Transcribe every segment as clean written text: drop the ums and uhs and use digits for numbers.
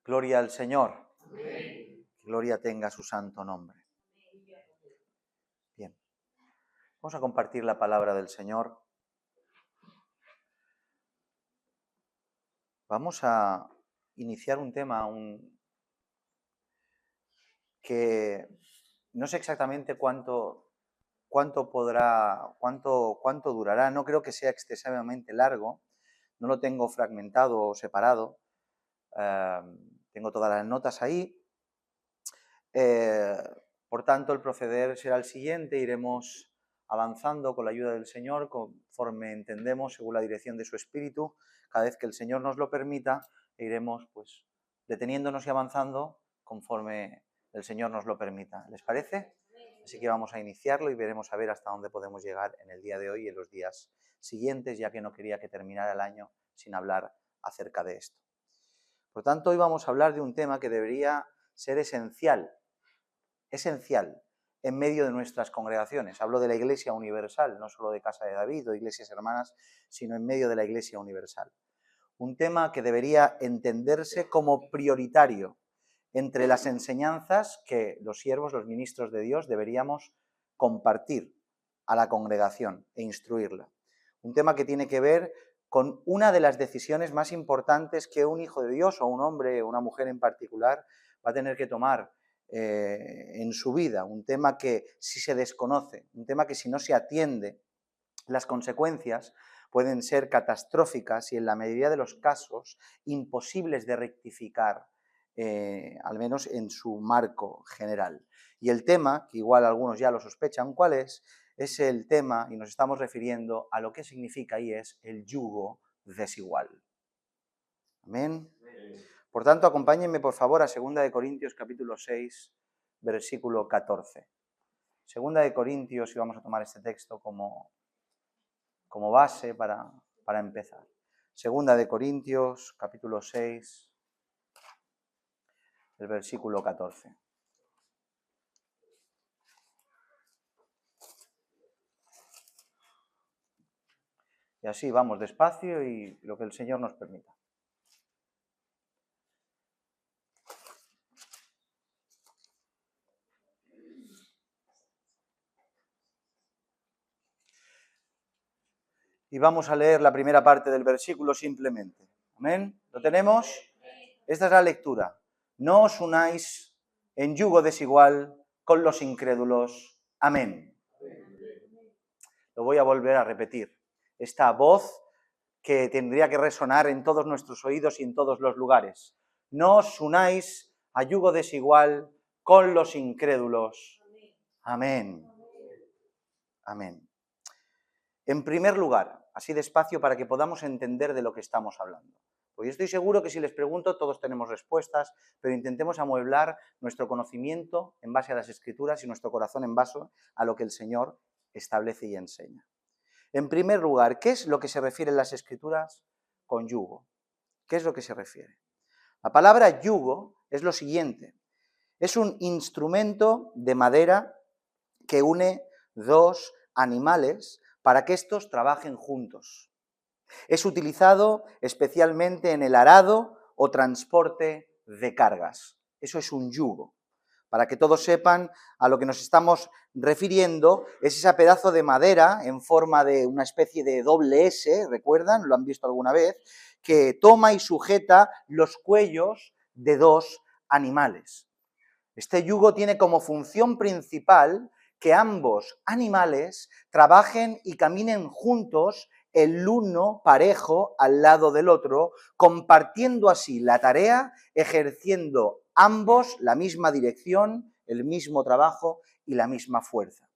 Gloria al Señor. Amén. Gloria tenga su santo nombre. Bien. Vamos a compartir la palabra del Señor. Vamos a iniciar un tema que no sé exactamente cuánto durará. No creo que sea excesivamente largo. No lo tengo fragmentado o separado. Tengo todas las notas ahí. Por tanto, el proceder será el siguiente. Iremos avanzando con la ayuda del Señor, conforme entendemos, según la dirección de su Espíritu. Cada vez que el Señor nos lo permita, iremos pues deteniéndonos y avanzando conforme el Señor nos lo permita. ¿Les parece? Así que vamos a iniciarlo y veremos a ver hasta dónde podemos llegar en el día de hoy y en los días siguientes, ya que no quería que terminara el año sin hablar acerca de esto. Por tanto, hoy vamos a hablar de un tema que debería ser esencial en medio de nuestras congregaciones. Hablo de la Iglesia Universal, no solo de Casa de David o Iglesias Hermanas, sino en medio de la Iglesia Universal. Un tema que debería entenderse como prioritario entre las enseñanzas que los siervos, los ministros de Dios, deberíamos compartir a la congregación e instruirla. Un tema que tiene que ver con una de las decisiones más importantes que un hijo de Dios o un hombre o una mujer en particular va a tener que tomar en su vida, un tema que si se desconoce, un tema que si no se atiende, las consecuencias pueden ser catastróficas y en la mayoría de los casos imposibles de rectificar, al menos en su marco general. Y el tema, que igual algunos ya lo sospechan cuál es el tema, y nos estamos refiriendo a lo que significa y es el yugo desigual. Amén. Por tanto, acompáñenme por favor a 2 Corintios capítulo 6, versículo 14. 2 Corintios, y vamos a tomar este texto como base para empezar. 2 Corintios capítulo 6, el versículo 14. Y así vamos despacio y lo que el Señor nos permita. Y vamos a leer la primera parte del versículo simplemente. ¿Amén? ¿Lo tenemos? Esta es la lectura. No os unáis en yugo desigual con los incrédulos. Amén. Lo voy a volver a repetir. Esta voz que tendría que resonar en todos nuestros oídos y en todos los lugares. No os unáis a yugo desigual con los incrédulos. Amén. Amén. En primer lugar, así despacio para que podamos entender de lo que estamos hablando. Porque yo estoy seguro que si les pregunto todos tenemos respuestas, pero intentemos amueblar nuestro conocimiento en base a las Escrituras y nuestro corazón en base a lo que el Señor establece y enseña. En primer lugar, ¿qué es lo que se refiere en las Escrituras con yugo? ¿Qué es lo que se refiere? La palabra yugo es lo siguiente. Es un instrumento de madera que une dos animales para que estos trabajen juntos. Es utilizado especialmente en el arado o transporte de cargas. Eso es un yugo. Para que todos sepan a lo que nos estamos refiriendo, es ese pedazo de madera en forma de una especie de doble S, ¿recuerdan? ¿Lo han visto alguna vez? Que toma y sujeta los cuellos de dos animales. Este yugo tiene como función principal que ambos animales trabajen y caminen juntos, el uno parejo al lado del otro, compartiendo así la tarea, ejerciendo ambos la misma dirección, el mismo trabajo y la misma fuerza.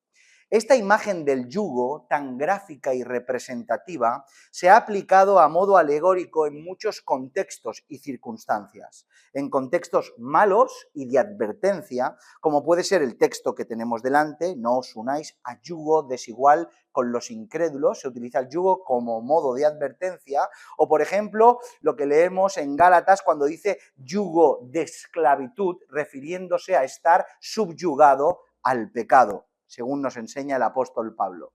Esta imagen del yugo, tan gráfica y representativa, se ha aplicado a modo alegórico en muchos contextos y circunstancias. En contextos malos y de advertencia, como puede ser el texto que tenemos delante, no os unáis a yugo desigual con los incrédulos, se utiliza el yugo como modo de advertencia, o por ejemplo, lo que leemos en Gálatas cuando dice yugo de esclavitud, refiriéndose a estar subyugado al pecado, según nos enseña el apóstol Pablo.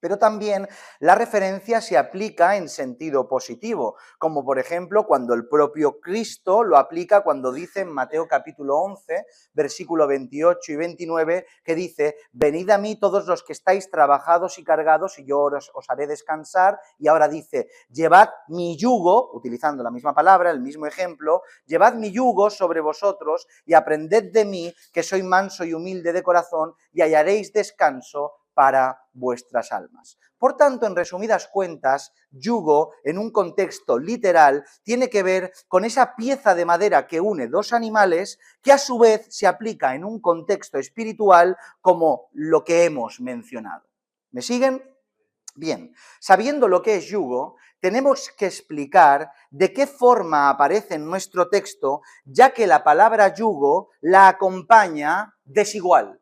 Pero también la referencia se aplica en sentido positivo, como por ejemplo cuando el propio Cristo lo aplica cuando dice en Mateo capítulo 11, versículo 28 y 29, que dice: venid a mí todos los que estáis trabajados y cargados y yo os haré descansar. Y ahora dice: llevad mi yugo, utilizando la misma palabra, el mismo ejemplo, llevad mi yugo sobre vosotros y aprended de mí, que soy manso y humilde de corazón, y hallaréis descanso para vuestras almas. Por tanto, en resumidas cuentas, yugo, en un contexto literal, tiene que ver con esa pieza de madera que une dos animales, que a su vez se aplica en un contexto espiritual como lo que hemos mencionado. ¿Me siguen? Bien, sabiendo lo que es yugo, tenemos que explicar de qué forma aparece en nuestro texto, ya que la palabra yugo la acompaña desigual.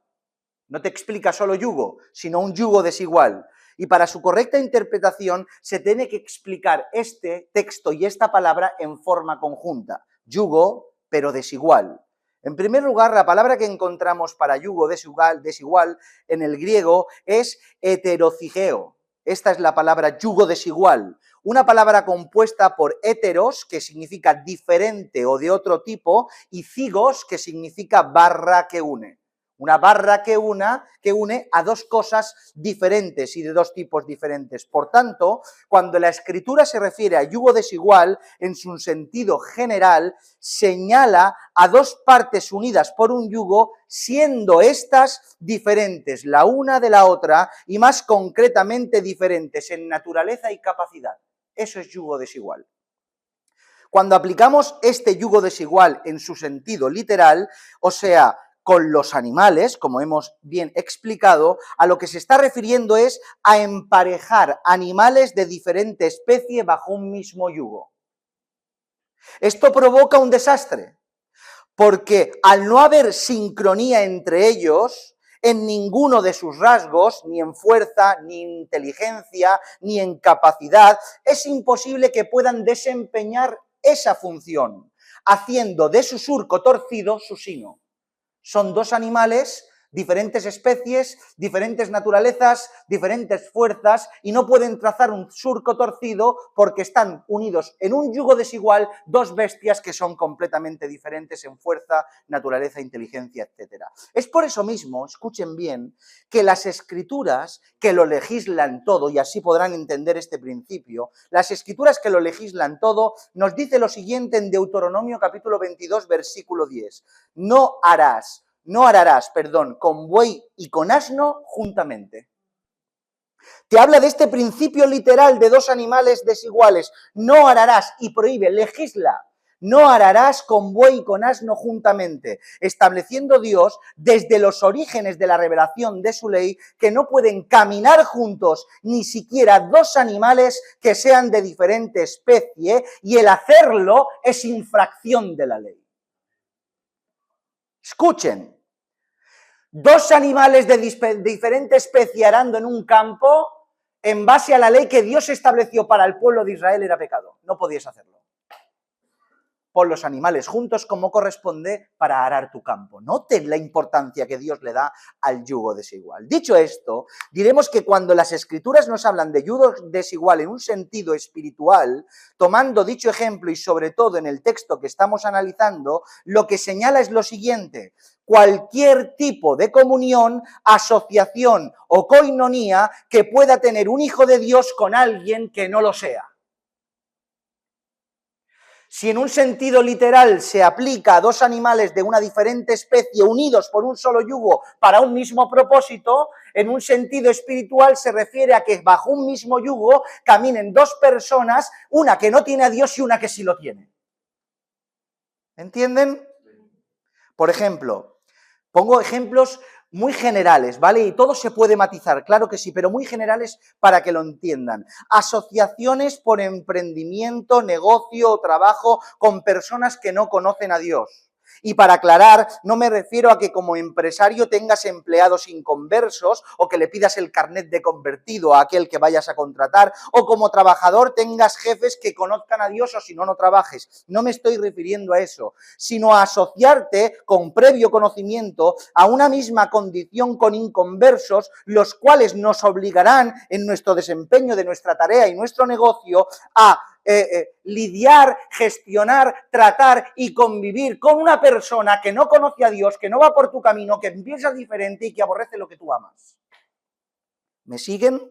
No te explica solo yugo, sino un yugo desigual. Y para su correcta interpretación se tiene que explicar este texto y esta palabra en forma conjunta. Yugo, pero desigual. En primer lugar, la palabra que encontramos para yugo desigual en el griego es heterocigeo. Esta es la palabra yugo desigual. Una palabra compuesta por heteros, que significa diferente o de otro tipo, y cigos, que significa barra que une. Una barra que une a dos cosas diferentes y de dos tipos diferentes. Por tanto, cuando la Escritura se refiere a yugo desigual, en su sentido general, señala a dos partes unidas por un yugo, siendo estas diferentes la una de la otra y más concretamente diferentes en naturaleza y capacidad. Eso es yugo desigual. Cuando aplicamos este yugo desigual en su sentido literal, o sea, con los animales, como hemos bien explicado, a lo que se está refiriendo es a emparejar animales de diferente especie bajo un mismo yugo. Esto provoca un desastre, porque al no haber sincronía entre ellos, en ninguno de sus rasgos, ni en fuerza, ni en inteligencia, ni en capacidad, es imposible que puedan desempeñar esa función, haciendo de su surco torcido su sino. Son dos animales, diferentes especies, diferentes naturalezas, diferentes fuerzas, y no pueden trazar un surco torcido porque están unidos en un yugo desigual dos bestias que son completamente diferentes en fuerza, naturaleza, inteligencia, etc. Es por eso mismo, escuchen bien, que las Escrituras que lo legislan todo, y así podrán entender este principio, las Escrituras que lo legislan todo, nos dice lo siguiente en Deuteronomio capítulo 22, versículo 10. No ararás, con buey y con asno juntamente. Te habla de este principio literal de dos animales desiguales. No ararás, y prohíbe, legisla. No ararás con buey y con asno juntamente, estableciendo Dios desde los orígenes de la revelación de su ley que no pueden caminar juntos ni siquiera dos animales que sean de diferente especie, y el hacerlo es infracción de la ley. Escuchen, dos animales de diferente especie arando en un campo, en base a la ley que Dios estableció para el pueblo de Israel, era pecado. No podías hacerlo. Pon los animales juntos como corresponde para arar tu campo. Noten la importancia que Dios le da al yugo desigual. Dicho esto, diremos que cuando las Escrituras nos hablan de yugo desigual en un sentido espiritual, tomando dicho ejemplo y sobre todo en el texto que estamos analizando, lo que señala es lo siguiente: cualquier tipo de comunión, asociación o coinonía que pueda tener un hijo de Dios con alguien que no lo sea. Si en un sentido literal se aplica a dos animales de una diferente especie unidos por un solo yugo para un mismo propósito, en un sentido espiritual se refiere a que bajo un mismo yugo caminen dos personas, una que no tiene a Dios y una que sí lo tiene. ¿Entienden? Por ejemplo, pongo ejemplos muy generales, ¿vale? Y todo se puede matizar, claro que sí, pero muy generales para que lo entiendan. Asociaciones por emprendimiento, negocio o trabajo con personas que no conocen a Dios. Y para aclarar, no me refiero a que como empresario tengas empleados inconversos o que le pidas el carnet de convertido a aquel que vayas a contratar, o como trabajador tengas jefes que conozcan a Dios o si no, no trabajes. No me estoy refiriendo a eso, sino a asociarte con previo conocimiento a una misma condición con inconversos, los cuales nos obligarán en nuestro desempeño de nuestra tarea y nuestro negocio a lidiar, gestionar, tratar y convivir con una persona que no conoce a Dios, que no va por tu camino, que piensa diferente y que aborrece lo que tú amas. ¿Me siguen?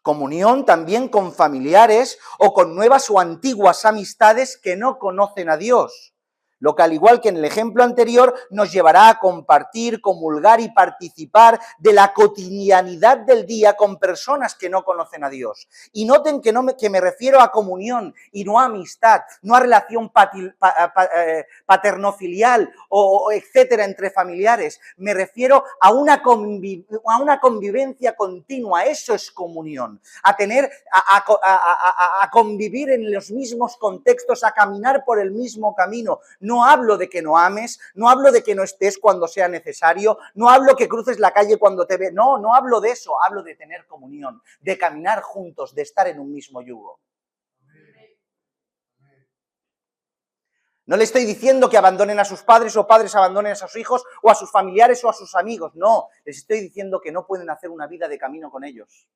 Comunión también con familiares o con nuevas o antiguas amistades que no conocen a Dios. Lo que, al igual que en el ejemplo anterior, nos llevará a compartir, comulgar y participar de la cotidianidad del día con personas que no conocen a Dios. Y noten que me refiero a comunión y no a amistad, no a relación paternofilial o etcétera entre familiares. Me refiero a una convivencia continua. Eso es comunión. A convivir en los mismos contextos, a caminar por el mismo camino. No hablo de que no ames, no hablo de que no estés cuando sea necesario, no hablo que cruces la calle cuando te ve, no hablo de eso, hablo de tener comunión, de caminar juntos, de estar en un mismo yugo. No le estoy diciendo que abandonen a sus padres o padres abandonen a sus hijos o a sus familiares o a sus amigos, no, les estoy diciendo que no pueden hacer una vida de camino con ellos,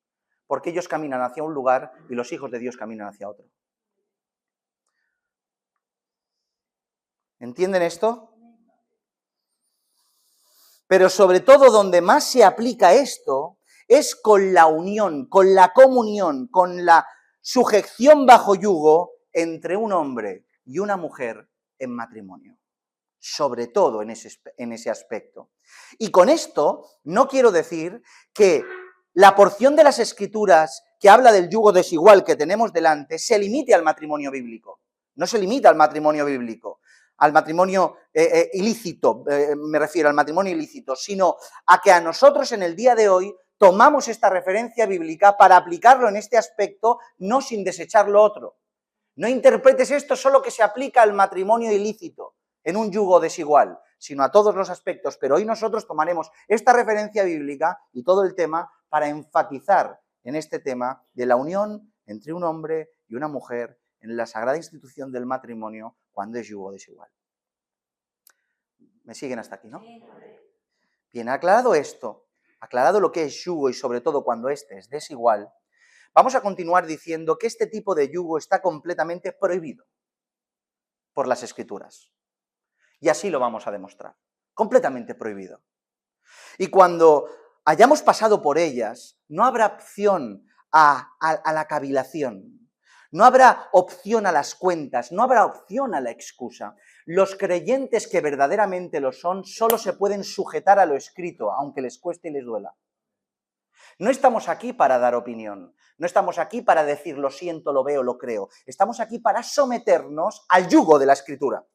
porque ellos caminan hacia un lugar y los hijos de Dios caminan hacia otro. ¿Entienden esto? Pero sobre todo donde más se aplica esto es con la unión, con la comunión, con la sujeción bajo yugo entre un hombre y una mujer en matrimonio. Sobre todo en ese aspecto. Y con esto no quiero decir que la porción de las Escrituras que habla del yugo desigual que tenemos delante se limite al matrimonio bíblico. No se limita al matrimonio bíblico, al matrimonio ilícito, me refiero al matrimonio ilícito, sino a que a nosotros en el día de hoy tomamos esta referencia bíblica para aplicarlo en este aspecto, no sin desechar lo otro. No interpretes esto solo que se aplica al matrimonio ilícito, en un yugo desigual, sino a todos los aspectos. Pero hoy nosotros tomaremos esta referencia bíblica y todo el tema para enfatizar en este tema de la unión entre un hombre y una mujer en la sagrada institución del matrimonio cuando es yugo desigual. ¿Me siguen hasta aquí, no? Bien, aclarado esto, aclarado lo que es yugo y sobre todo cuando este es desigual, vamos a continuar diciendo que este tipo de yugo está completamente prohibido por las Escrituras. Y así lo vamos a demostrar. Completamente prohibido. Y cuando hayamos pasado por ellas, no habrá opción a la cavilación. No habrá opción a las cuentas, no habrá opción a la excusa. Los creyentes que verdaderamente lo son, solo se pueden sujetar a lo escrito, aunque les cueste y les duela. No estamos aquí para dar opinión, no estamos aquí para decir lo siento, lo veo, lo creo. Estamos aquí para someternos al yugo de la Escritura.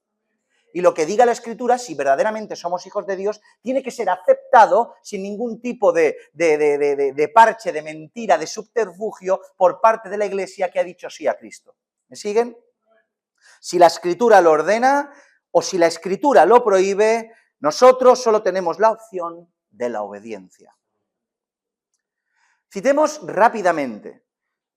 Y lo que diga la Escritura, si verdaderamente somos hijos de Dios, tiene que ser aceptado sin ningún tipo de parche, de mentira, de subterfugio por parte de la Iglesia que ha dicho sí a Cristo. ¿Me siguen? Si la Escritura lo ordena o si la Escritura lo prohíbe, nosotros solo tenemos la opción de la obediencia. Citemos rápidamente,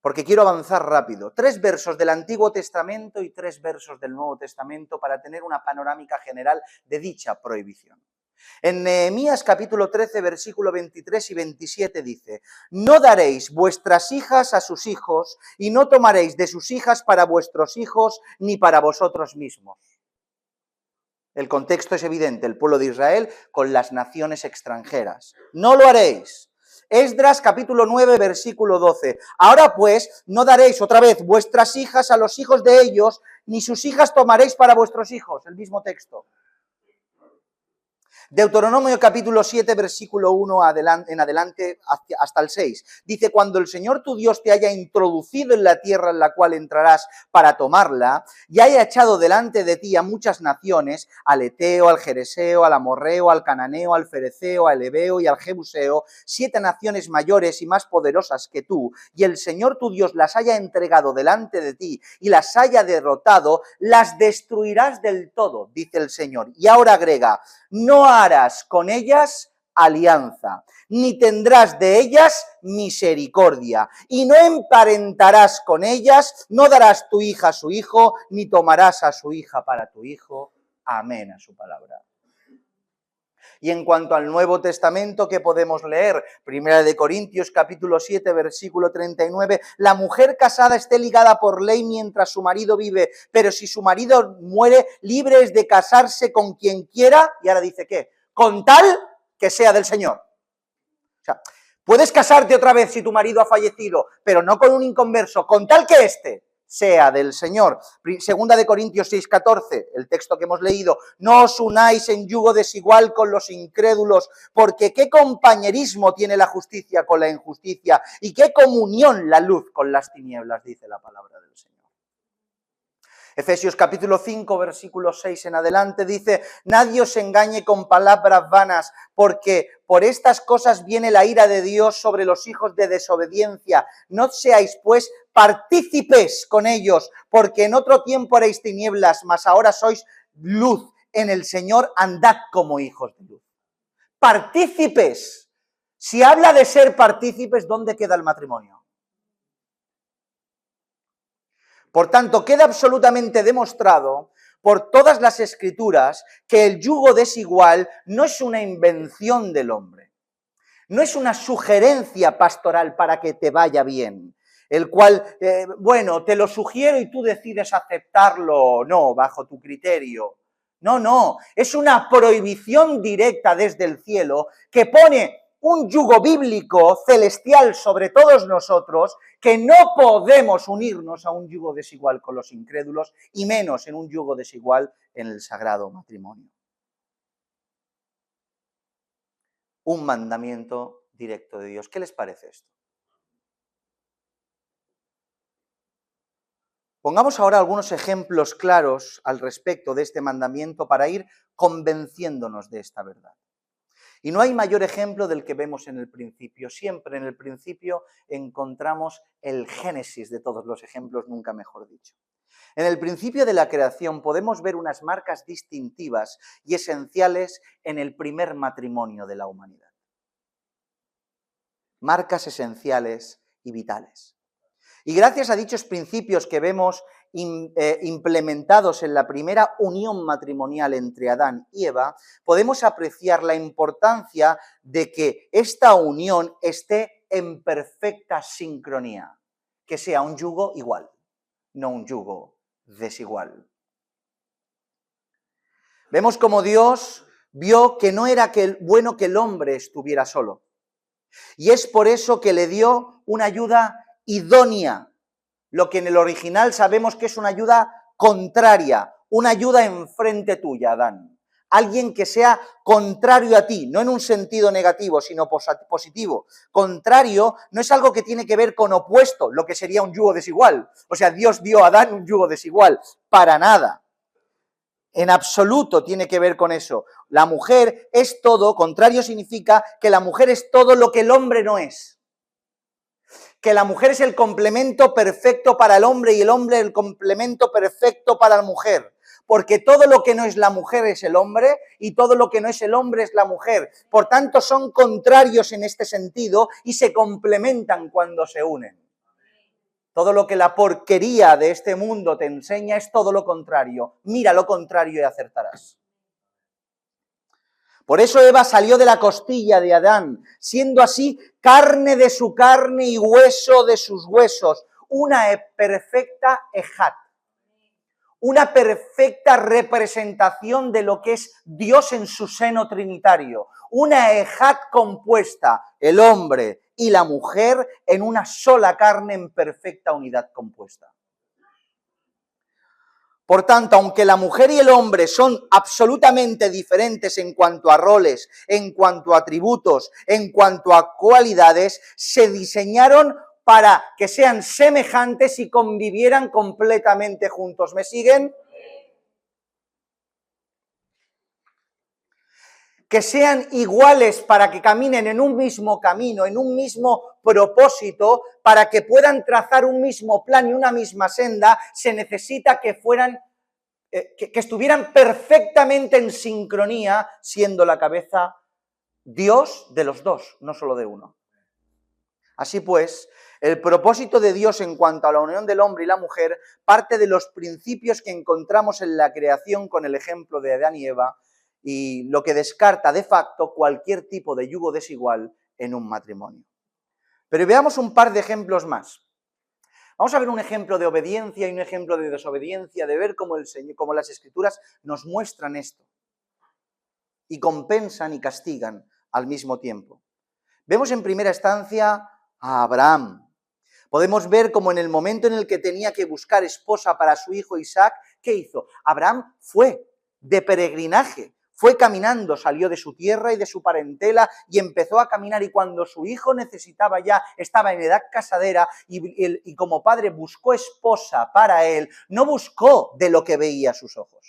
porque quiero avanzar rápido, 3 versos del Antiguo Testamento y 3 versos del Nuevo Testamento para tener una panorámica general de dicha prohibición. En Nehemías capítulo 13, versículo 23 y 27 dice: no daréis vuestras hijas a sus hijos y no tomaréis de sus hijas para vuestros hijos ni para vosotros mismos. El contexto es evidente, el pueblo de Israel con las naciones extranjeras. No lo haréis. Esdras capítulo 9, versículo 12. Ahora pues, no daréis otra vez vuestras hijas a los hijos de ellos, ni sus hijas tomaréis para vuestros hijos. El mismo texto. Deuteronomio capítulo 7, versículo 1 en adelante hasta el 6. Dice, cuando el Señor tu Dios te haya introducido en la tierra en la cual entrarás para tomarla, y haya echado delante de ti a muchas naciones, al Eteo, al Jereseo, al Amorreo, al Cananeo, al Fereceo, al Ebeo y al Jebuseo, 7 naciones mayores y más poderosas que tú, y el Señor tu Dios las haya entregado delante de ti y las haya derrotado, las destruirás del todo, dice el Señor. Y ahora agrega, no harás con ellas alianza, ni tendrás de ellas misericordia, y no emparentarás con ellas, no darás tu hija a su hijo, ni tomarás a su hija para tu hijo. Amén a su palabra. Y en cuanto al Nuevo Testamento, ¿qué podemos leer? Primera de Corintios, capítulo 7, versículo 39. La mujer casada esté ligada por ley mientras su marido vive, pero si su marido muere, libre es de casarse con quien quiera. Y ahora dice, ¿qué? Con tal que sea del Señor. O sea, puedes casarte otra vez si tu marido ha fallecido, pero no con un inconverso, con tal que éste sea del Señor. Segunda de Corintios 6:14, el texto que hemos leído, no os unáis en yugo desigual con los incrédulos, porque qué compañerismo tiene la justicia con la injusticia y qué comunión la luz con las tinieblas, dice la palabra del Señor. Efesios capítulo 5, versículo 6 en adelante dice, nadie os engañe con palabras vanas, porque por estas cosas viene la ira de Dios sobre los hijos de desobediencia. No seáis, pues, partícipes con ellos, porque en otro tiempo erais tinieblas, mas ahora sois luz. En el Señor andad como hijos de luz. Partícipes. Si habla de ser partícipes, ¿dónde queda el matrimonio? Por tanto, queda absolutamente demostrado por todas las escrituras que el yugo desigual no es una invención del hombre, no es una sugerencia pastoral para que te vaya bien, el cual, bueno, te lo sugiero y tú decides aceptarlo o no, bajo tu criterio. No, es una prohibición directa desde el cielo que pone un yugo bíblico celestial sobre todos nosotros, que no podemos unirnos a un yugo desigual con los incrédulos y menos en un yugo desigual en el sagrado matrimonio. Un mandamiento directo de Dios. ¿Qué les parece esto? Pongamos ahora algunos ejemplos claros al respecto de este mandamiento para ir convenciéndonos de esta verdad. Y no hay mayor ejemplo del que vemos en el principio. Siempre en el principio encontramos el génesis de todos los ejemplos, nunca mejor dicho. En el principio de la creación podemos ver unas marcas distintivas y esenciales en el primer matrimonio de la humanidad. Marcas esenciales y vitales. Y gracias a dichos principios que vemos implementados en la primera unión matrimonial entre Adán y Eva, podemos apreciar la importancia de que esta unión esté en perfecta sincronía, que sea un yugo igual, no un yugo desigual. Vemos como Dios vio que no era bueno que el hombre estuviera solo, y es por eso que le dio una ayuda idónea, lo que en el original sabemos que es una ayuda contraria, una ayuda enfrente tuya, Adán. Alguien que sea contrario a ti, no en un sentido negativo, sino positivo. Contrario no es algo que tiene que ver con opuesto, lo que sería un yugo desigual. O sea, Dios dio a Adán un yugo desigual, para nada. En absoluto tiene que ver con eso. La mujer es todo, contrario significa que la mujer es todo lo que el hombre no es. Que la mujer es el complemento perfecto para el hombre y el hombre el complemento perfecto para la mujer. Porque todo lo que no es la mujer es el hombre y todo lo que no es el hombre es la mujer. Por tanto, son contrarios en este sentido y se complementan cuando se unen. Todo lo que la porquería de este mundo te enseña es todo lo contrario. Mira lo contrario y acertarás. Por eso Eva salió de la costilla de Adán, siendo así carne de su carne y hueso de sus huesos, una perfecta ejat, una perfecta representación de lo que es Dios en su seno trinitario, una ejat compuesta, el hombre y la mujer en una sola carne en perfecta unidad compuesta. Por tanto, aunque la mujer y el hombre son absolutamente diferentes en cuanto a roles, en cuanto a atributos, en cuanto a cualidades, se diseñaron para que sean semejantes y convivieran completamente juntos. ¿Me siguen? Que sean iguales para que caminen en un mismo camino, en un mismo propósito, para que puedan trazar un mismo plan y una misma senda, se necesita que fueran, que estuvieran perfectamente en sincronía, siendo la cabeza Dios de los dos, no solo de uno. Así pues, el propósito de Dios en cuanto a la unión del hombre y la mujer parte de los principios que encontramos en la creación con el ejemplo de Adán y Eva, y lo que descarta de facto cualquier tipo de yugo desigual en un matrimonio. Pero veamos un par de ejemplos más. Vamos a ver un ejemplo de obediencia y un ejemplo de desobediencia, de ver cómo las Escrituras nos muestran esto y compensan y castigan al mismo tiempo. Vemos en primera instancia a Abraham. Podemos ver cómo en el momento en el que tenía que buscar esposa para su hijo Isaac, ¿qué hizo? Abraham fue de peregrinaje, fue caminando, salió de su tierra y de su parentela y empezó a caminar, y cuando su hijo necesitaba ya, estaba en edad casadera y como padre buscó esposa para él, no buscó de lo que veía a sus ojos.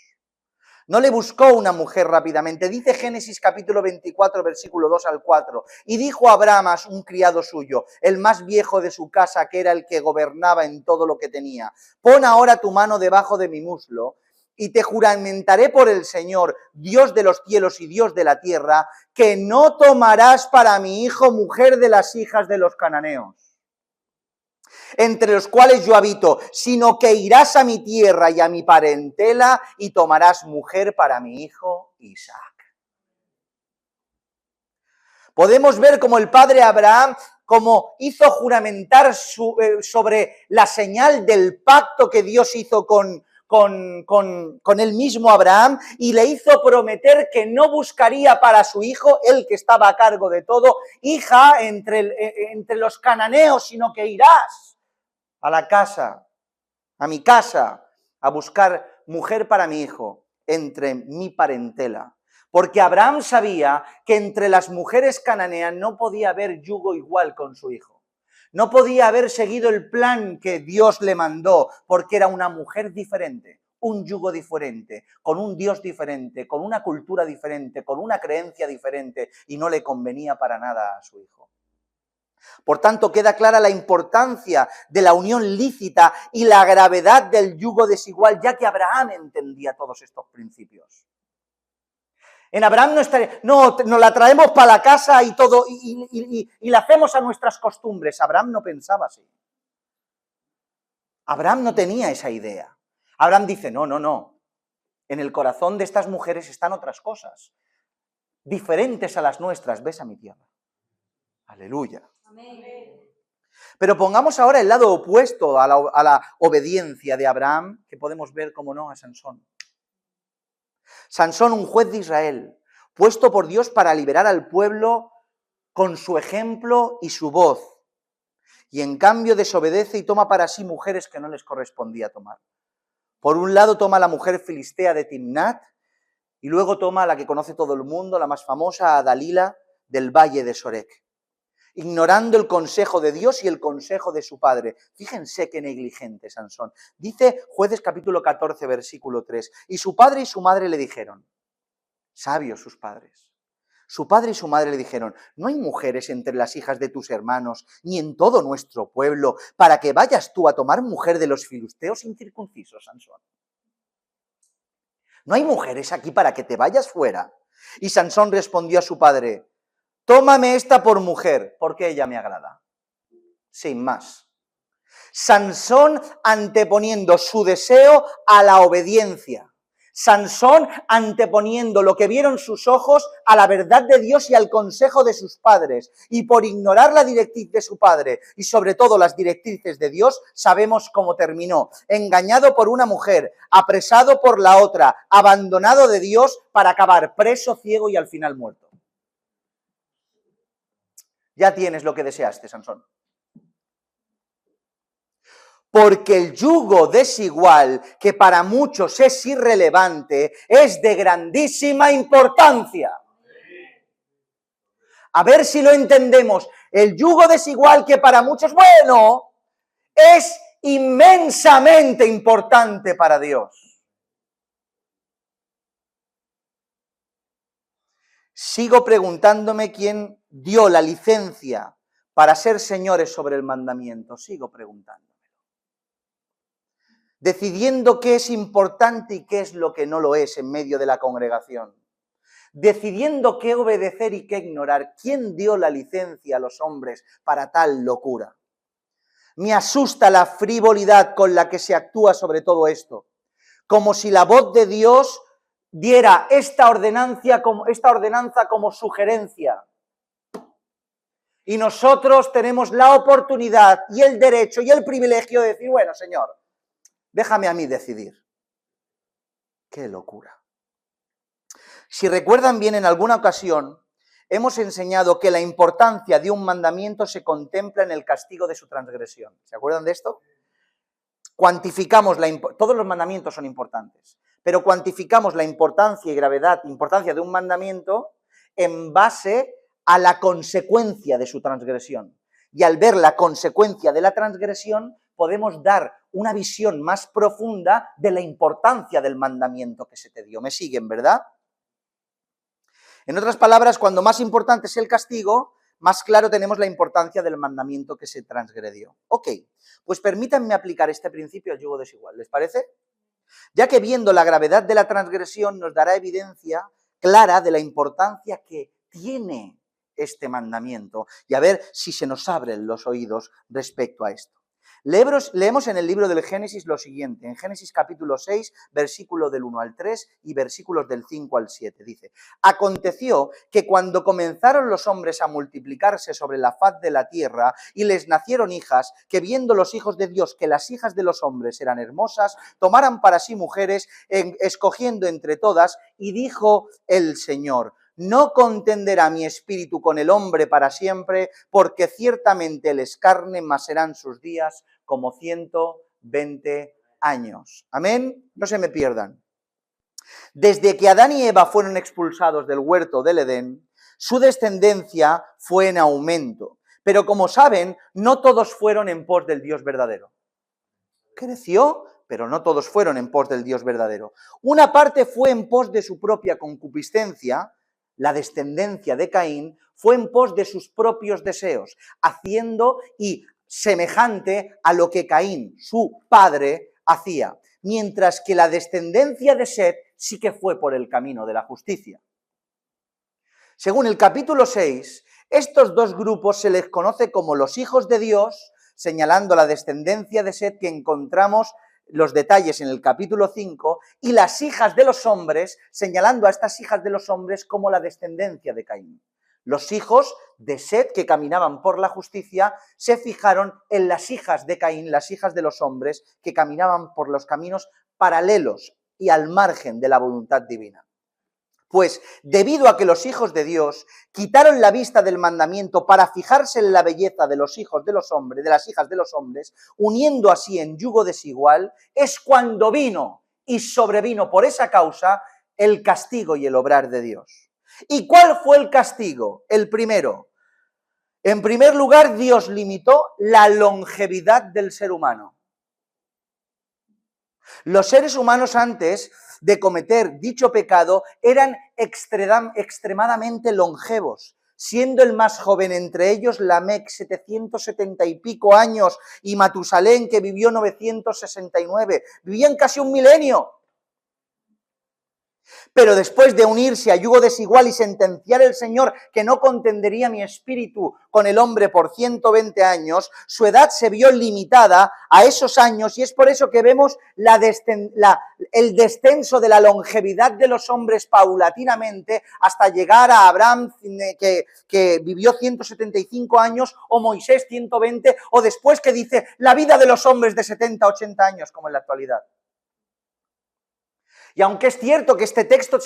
No le buscó una mujer rápidamente. Dice Génesis capítulo 24, versículo 2 al 4. Y dijo Abraham, un criado suyo, el más viejo de su casa, que era el que gobernaba en todo lo que tenía: pon ahora tu mano debajo de mi muslo, y te juramentaré por el Señor, Dios de los cielos y Dios de la tierra, que no tomarás para mi hijo mujer de las hijas de los cananeos, entre los cuales yo habito, sino que irás a mi tierra y a mi parentela y tomarás mujer para mi hijo Isaac. Podemos ver cómo el padre Abraham, como hizo juramentar sobre la señal del pacto que Dios hizo con él mismo Abraham, y le hizo prometer que no buscaría para su hijo, él que estaba a cargo de todo, hija entre los cananeos, sino que irás a la casa, a mi casa, a buscar mujer para mi hijo, entre mi parentela. Porque Abraham sabía que entre las mujeres cananeas no podía haber yugo igual con su hijo. No podía haber seguido el plan que Dios le mandó, porque era una mujer diferente, un yugo diferente, con un Dios diferente, con una cultura diferente, con una creencia diferente, y no le convenía para nada a su hijo. Por tanto, queda clara la importancia de la unión lícita y la gravedad del yugo desigual, ya que Abraham entendía todos estos principios. En Abraham nos la traemos para la casa y todo, y la hacemos a nuestras costumbres. Abraham no pensaba así. Abraham no tenía esa idea. Abraham dice, no. En el corazón de estas mujeres están otras cosas, diferentes a las nuestras. Ves a mi tierra. Aleluya. Amén. Pero pongamos ahora el lado opuesto a la obediencia de Abraham, que podemos ver, como no, a Sansón. Sansón, un juez de Israel, puesto por Dios para liberar al pueblo con su ejemplo y su voz. Y en cambio desobedece y toma para sí mujeres que no les correspondía tomar. Por un lado toma a la mujer filistea de Timnat, y luego toma a la que conoce todo el mundo, la más famosa, a Dalila, del valle de Sorek, ignorando el consejo de Dios y el consejo de su padre. Fíjense qué negligente Sansón. Dice Jueces capítulo 14, versículo 3, y su padre y su madre le dijeron, sabios sus padres, su padre y su madre le dijeron, no hay mujeres entre las hijas de tus hermanos, ni en todo nuestro pueblo, para que vayas tú a tomar mujer de los filisteos incircuncisos, Sansón. No hay mujeres aquí para que te vayas fuera. Y Sansón respondió a su padre, tómame esta por mujer, porque ella me agrada. Sin más. Sansón anteponiendo su deseo a la obediencia. Sansón anteponiendo lo que vieron sus ojos a la verdad de Dios y al consejo de sus padres. Y por ignorar la directriz de su padre y sobre todo las directrices de Dios, sabemos cómo terminó. Engañado por una mujer, apresado por la otra, abandonado de Dios para acabar preso, ciego y al final muerto. Ya tienes lo que deseaste, Sansón. Porque el yugo desigual, que para muchos es irrelevante, es de grandísima importancia. A ver si lo entendemos. El yugo desigual, que para muchos, bueno, es inmensamente importante para Dios. Sigo preguntándome quién dio la licencia para ser señores sobre el mandamiento. Sigo preguntándomelo. Decidiendo qué es importante y qué es lo que no lo es en medio de la congregación. Decidiendo qué obedecer y qué ignorar. ¿Quién dio la licencia a los hombres para tal locura? Me asusta la frivolidad con la que se actúa sobre todo esto. Como si la voz de Dios diera esta ordenanza como sugerencia. Y nosotros tenemos la oportunidad y el derecho y el privilegio de decir, bueno, Señor, déjame a mí decidir. ¡Qué locura! Si recuerdan bien, en alguna ocasión hemos enseñado que la importancia de un mandamiento se contempla en el castigo de su transgresión. ¿Se acuerdan de esto? Cuantificamos todos los mandamientos son importantes, pero cuantificamos la importancia y importancia de un mandamiento en base a la consecuencia de su transgresión. Y al ver la consecuencia de la transgresión, podemos dar una visión más profunda de la importancia del mandamiento que se te dio. ¿Me siguen, verdad? En otras palabras, cuando más importante es el castigo, más claro tenemos la importancia del mandamiento que se transgredió. Ok, pues permítanme aplicar este principio al yugo desigual, ¿les parece? Ya que viendo la gravedad de la transgresión nos dará evidencia clara de la importancia que tiene este mandamiento y a ver si se nos abren los oídos respecto a esto. Leemos en el libro del Génesis lo siguiente, en Génesis capítulo 6, versículo del 1 al 3 y versículos del 5 al 7, dice: aconteció que cuando comenzaron los hombres a multiplicarse sobre la faz de la tierra y les nacieron hijas, que viendo los hijos de Dios que las hijas de los hombres eran hermosas, tomaran para sí mujeres, escogiendo entre todas, y dijo el Señor: no contenderá mi espíritu con el hombre para siempre, porque ciertamente él es carne, mas serán sus días como 120 años. Amén, no se me pierdan. Desde que Adán y Eva fueron expulsados del huerto del Edén, su descendencia fue en aumento. Pero como saben, no todos fueron en pos del Dios verdadero. Creció, pero no todos fueron en pos del Dios verdadero. Una parte fue en pos de su propia concupiscencia. La descendencia de Caín fue en pos de sus propios deseos, haciendo y semejante a lo que Caín, su padre, hacía, mientras que la descendencia de Set sí que fue por el camino de la justicia. Según el capítulo 6, estos dos grupos se les conoce como los hijos de Dios, señalando la descendencia de Set que encontramos los detalles en el capítulo 5, y las hijas de los hombres, señalando a estas hijas de los hombres como la descendencia de Caín. Los hijos de Set, que caminaban por la justicia, se fijaron en las hijas de Caín, las hijas de los hombres, que caminaban por los caminos paralelos y al margen de la voluntad divina. Pues, debido a que los hijos de Dios quitaron la vista del mandamiento para fijarse en la belleza de los hijos de los hombres, de las hijas de los hombres, uniendo así en yugo desigual, es cuando vino y sobrevino por esa causa el castigo y el obrar de Dios. ¿Y cuál fue el castigo? El primero. En primer lugar, Dios limitó la longevidad del ser humano. Los seres humanos antes de cometer dicho pecado eran extremadamente longevos, siendo el más joven entre ellos Lamec, 770 y pico años, y Matusalén, que vivió 969, vivían casi un milenio. Pero después de unirse a yugo desigual y sentenciar el Señor que no contendería mi espíritu con el hombre por 120 años, su edad se vio limitada a esos años y es por eso que vemos el descenso de la longevidad de los hombres paulatinamente hasta llegar a Abraham, que vivió 175 años, o Moisés 120, o después que dice la vida de los hombres de 70, 80 años, como en la actualidad. Y aunque es cierto que este texto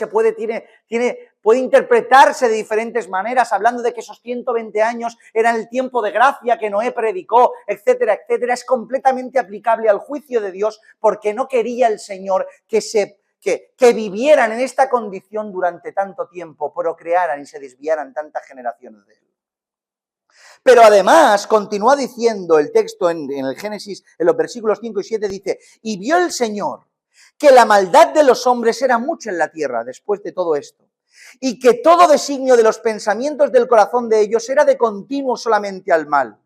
puede interpretarse de diferentes maneras, hablando de que esos 120 años eran el tiempo de gracia que Noé predicó, etcétera, etcétera, es completamente aplicable al juicio de Dios, porque no quería el Señor que vivieran en esta condición durante tanto tiempo, procrearan y se desviaran tantas generaciones de él. Pero además, continúa diciendo el texto en el Génesis, en los versículos 5 y 7, dice, y vio el Señor que la maldad de los hombres era mucha en la tierra, después de todo esto, y que todo designio de los pensamientos del corazón de ellos era de continuo solamente al mal.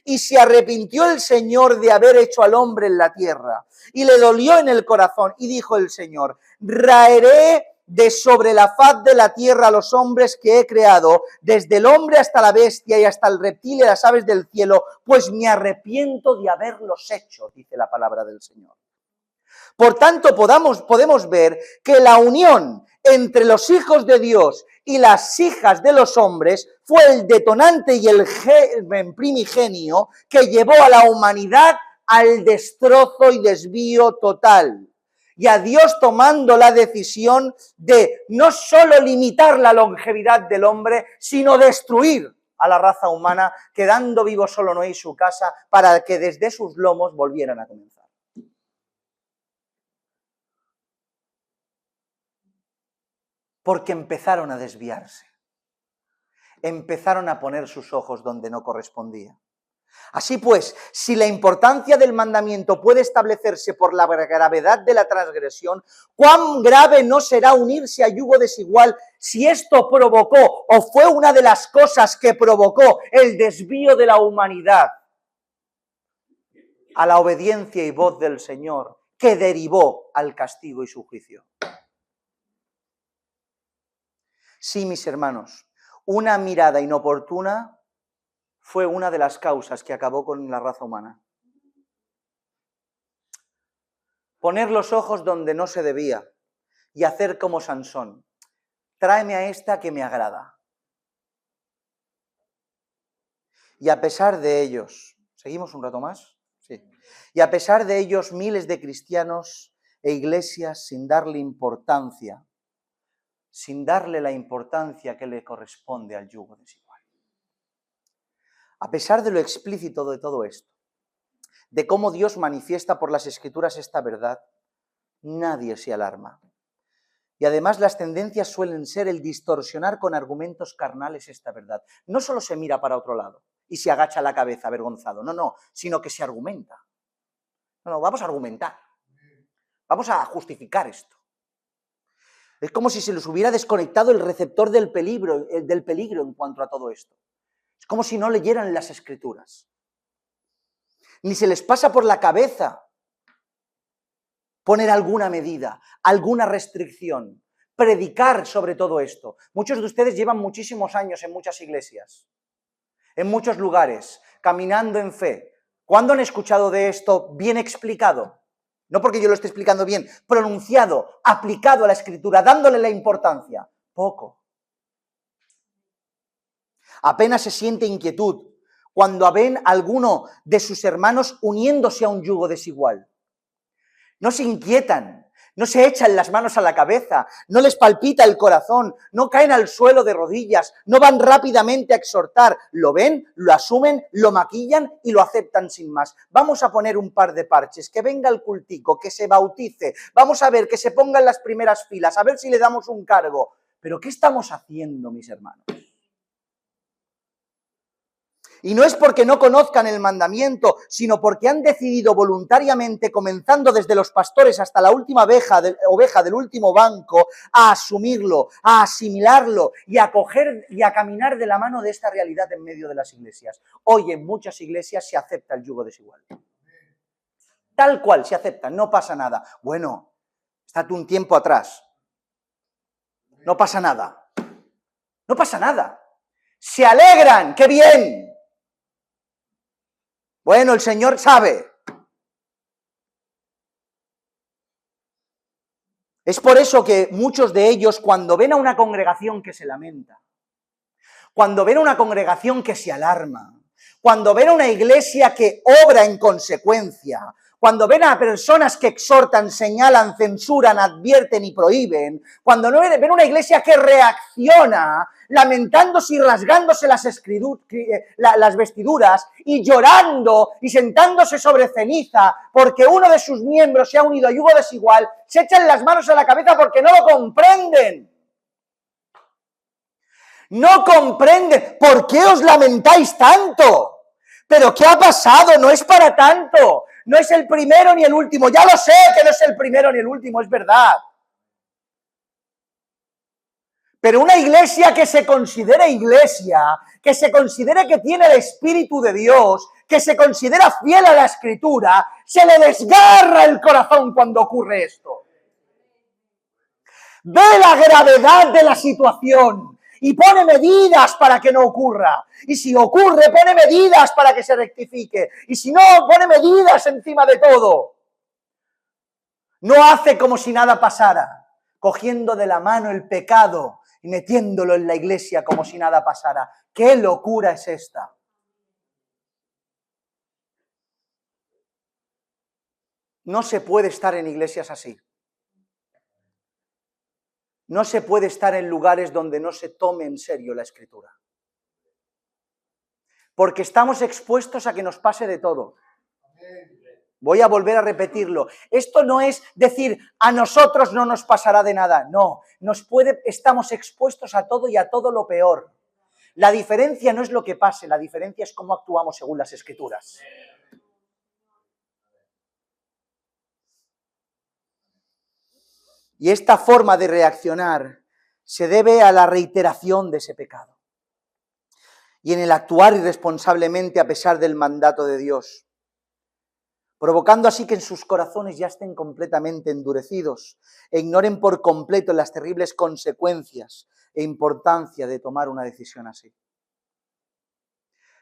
Y se arrepintió el Señor de haber hecho al hombre en la tierra, y le dolió en el corazón, y dijo el Señor, raeré de sobre la faz de la tierra a los hombres que he creado, desde el hombre hasta la bestia y hasta el reptil y las aves del cielo, pues me arrepiento de haberlos hecho, dice la palabra del Señor. Por tanto, podemos ver que la unión entre los hijos de Dios y las hijas de los hombres fue el detonante y el germen primigenio que llevó a la humanidad al destrozo y desvío total. Y a Dios tomando la decisión de no solo limitar la longevidad del hombre, sino destruir a la raza humana, quedando vivo solo Noé y su casa, para que desde sus lomos volvieran a comenzar. Porque empezaron a desviarse, empezaron a poner sus ojos donde no correspondía. Así pues, si la importancia del mandamiento puede establecerse por la gravedad de la transgresión, ¿cuán grave no será unirse a yugo desigual si esto provocó o fue una de las cosas que provocó el desvío de la humanidad a la obediencia y voz del Señor, que derivó al castigo y su juicio? Sí, mis hermanos, una mirada inoportuna fue una de las causas que acabó con la raza humana. Poner los ojos donde no se debía y hacer como Sansón. Tráeme a esta que me agrada. Y a pesar de ellos, ¿seguimos un rato más? Sí. Y a pesar de ellos, miles de cristianos e iglesias sin darle la importancia que le corresponde al yugo desigual. A pesar de lo explícito de todo esto, de cómo Dios manifiesta por las Escrituras esta verdad, nadie se alarma. Y además las tendencias suelen ser el distorsionar con argumentos carnales esta verdad. No solo se mira para otro lado y se agacha la cabeza avergonzado, no, sino que se argumenta. No, vamos a argumentar. Vamos a justificar esto. Es como si se les hubiera desconectado el receptor del peligro en cuanto a todo esto. Es como si no leyeran las Escrituras. Ni se les pasa por la cabeza poner alguna medida, alguna restricción, predicar sobre todo esto. Muchos de ustedes llevan muchísimos años en muchas iglesias, en muchos lugares, caminando en fe. ¿Cuándo han escuchado de esto bien explicado? No porque yo lo esté explicando bien, pronunciado, aplicado a la Escritura, dándole la importancia. Poco. Apenas se siente inquietud cuando ven a alguno de sus hermanos uniéndose a un yugo desigual. No se inquietan, no se echan las manos a la cabeza, no les palpita el corazón, no caen al suelo de rodillas, no van rápidamente a exhortar. Lo ven, lo asumen, lo maquillan y lo aceptan sin más. Vamos a poner un par de parches, que venga el cultico, que se bautice, vamos a ver, que se ponga en las primeras filas, a ver si le damos un cargo. ¿Pero qué estamos haciendo, mis hermanos? Y no es porque no conozcan el mandamiento, sino porque han decidido voluntariamente, comenzando desde los pastores hasta la última oveja del último banco, a asumirlo, a asimilarlo y a coger y a caminar de la mano de esta realidad en medio de las iglesias. Hoy en muchas iglesias se acepta el yugo desigual. Tal cual se acepta, no pasa nada. Bueno, estate un tiempo atrás. No pasa nada. No pasa nada. Se alegran, ¡qué bien! Bueno, el Señor sabe. Es por eso que muchos de ellos, cuando ven a una congregación que se lamenta, cuando ven a una congregación que se alarma, cuando ven a una iglesia que obra en consecuencia, cuando ven a personas que exhortan, señalan, censuran, advierten y prohíben, cuando no ven una iglesia que reacciona, lamentándose y rasgándose las vestiduras y llorando y sentándose sobre ceniza porque uno de sus miembros se ha unido a yugo desigual, se echan las manos a la cabeza porque no lo comprenden. No comprenden. ¿Por qué os lamentáis tanto? ¿Pero qué ha pasado? No es para tanto. No es el primero ni el último. Ya lo sé que no es el primero ni el último, es verdad. Pero una iglesia que se considere iglesia, que se considere que tiene el Espíritu de Dios, que se considera fiel a la Escritura, se le desgarra el corazón cuando ocurre esto. Ve la gravedad de la situación y pone medidas para que no ocurra. Y si ocurre, pone medidas para que se rectifique. Y si no, pone medidas encima de todo. No hace como si nada pasara, cogiendo de la mano el pecado y metiéndolo en la iglesia como si nada pasara. ¿Qué locura es esta? No se puede estar en iglesias así. No se puede estar en lugares donde no se tome en serio la Escritura. Porque estamos expuestos a que nos pase de todo. Voy a volver a repetirlo. Esto no es decir, a nosotros no nos pasará de nada. No, estamos expuestos a todo y a todo lo peor. La diferencia no es lo que pase, la diferencia es cómo actuamos según las Escrituras. Y esta forma de reaccionar se debe a la reiteración de ese pecado. Y en el actuar irresponsablemente a pesar del mandato de Dios, provocando así que en sus corazones ya estén completamente endurecidos e ignoren por completo las terribles consecuencias e importancia de tomar una decisión así,